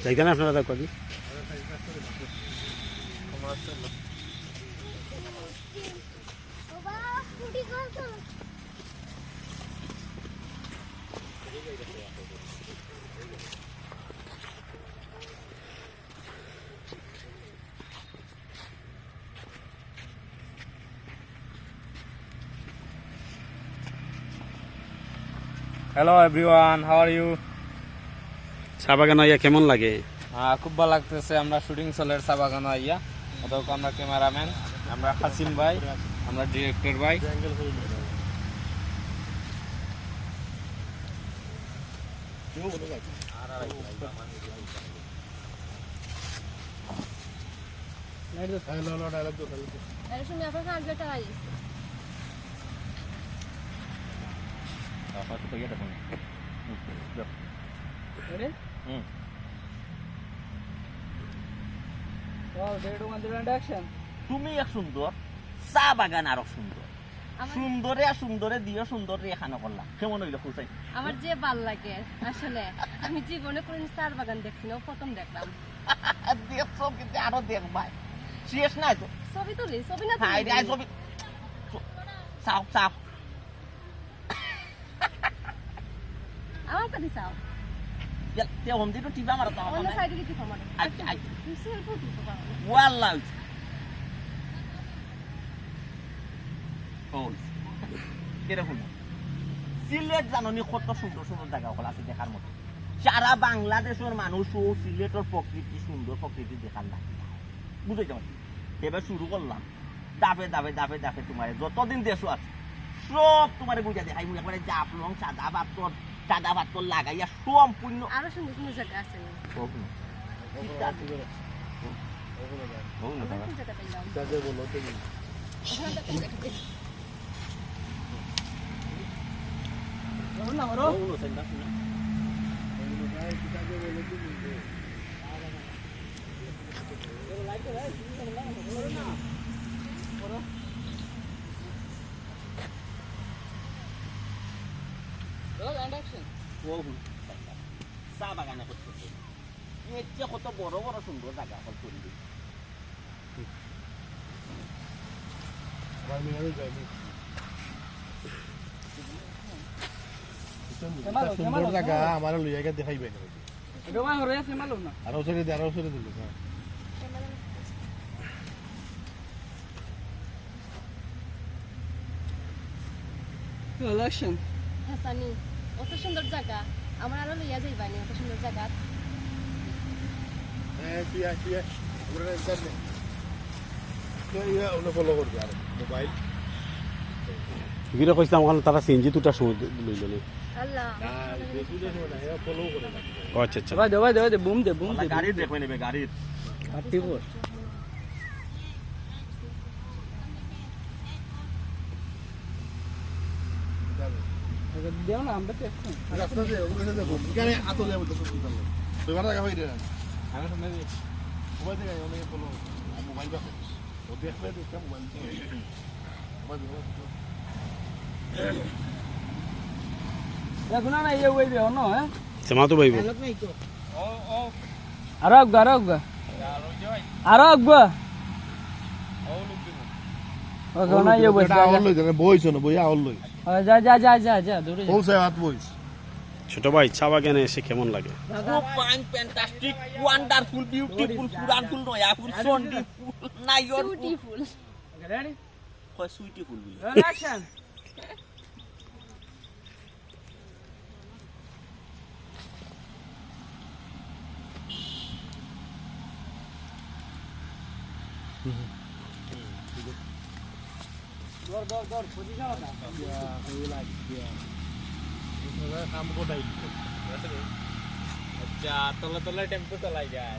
সেইখানে আপনারা দেখো কি hello everyone, how are you? চা বাগান আইয়া কেমন লাগে? খুব ভালো লাগতেছে। আমরা শুটিং চলের চা বাগানো আইয়া, অতক আমরা ক্যামেরাম্যান, আমরা হাসিম ভাই, আমরা ডিরেক্টর ভাই। তুমি এক সুন্দর, চা বাগান আরো সুন্দর, সুন্দরে আর সুন্দরে দিয়ে সুন্দর এখানে করলাম। কেমন হইলো খুশাই? আমার যে ভাল লাগে আসলে, আমি জীবনে কোনদিন চার বাগান দেখছি না, প্রথম দেখলাম। দেখছো কিন্তু আরো দেখবাই, শেষ নাই তো। ছবি তুলি, ছবি না হাই রে ছবি চাও চাও আমার কাছে চাও। তে হোম দিটো টিপা মারো তো অন্য সাইডে কি টিপা মারো? আচ্ছা আচ্ছা তুই সেলফি তুলতে পারো না। ওয়াল্লাহ ও কিরকম সিলেট জাননি কত সুন্দর সুন্দর জায়গা ওগুলো আছে দেখার মতো। সারা বাংলাদেশের মানুষও সিলেটের প্রকৃতি, সুন্দর প্রকৃতি দেখার লাগে, বুঝতে পারছি। এবার শুরু করলাম দাবে দাবে দাবে দাবে, তোমার যতদিন দেশও আছে সব তোমার বুঝা দেখাই। একবারে জাফলং সাদা পাত্তর লাগাইয়া সম্পূর্ণ আরো সুন্দর সুন্দর জায়গা আছে। চা বাগানে করতে কত বড় বড় সুন্দর জায়গা ফল করবি। সুন্দর জায়গা আমার লইয়া দেখাইবে আরো সরে দিল। হাসানি, অত সুন্দর জায়গা আমার আরো লইয়া যাইবানি, অত সুন্দর জায়গা। ফলো করবে আর মোবাইল এগুলো কইছিলাম ওখানে তারা সিএনজি দুটা সময় লইল না। আল্লাহ ফলো করে ও আচ্ছা আচ্ছা দে বুম দে গাড়ির দেখবে নেবে গাড়ির দেও না আমরা রাস্তা দিয়ে ওখানে দেখো এখানে আতো যাবো তো দুবার জায়গা হইরে না আমি শুনে দিই মোবাইল থেকে অনেক ফলো মোবাইল পাবে ও দেখবে তো মোবাইল দেখো না এই ওই দেও না। হ্যাঁ সেমা তো ভাইব আরো ওকে না এই বসে আওল লই জানে বইছো না বই আওল লই যা দূরে ও সে হাত বইছ। ছোট ভাই চা বাগানে এসে কেমন লাগে? ফাইন ফ্যান্টাস্টিক ওয়ান্ডারফুল বিউটিফুল ফুরানফুল নয়াফুল সন্ডিফুল নাইয়রফুল বিউটিফুল। রেডি কয় সুইটিফুল বলি অ্যাকশন। দর পজিশন না কাম কোটাই আচ্ছা তলে টেম্পো চালাই যায়।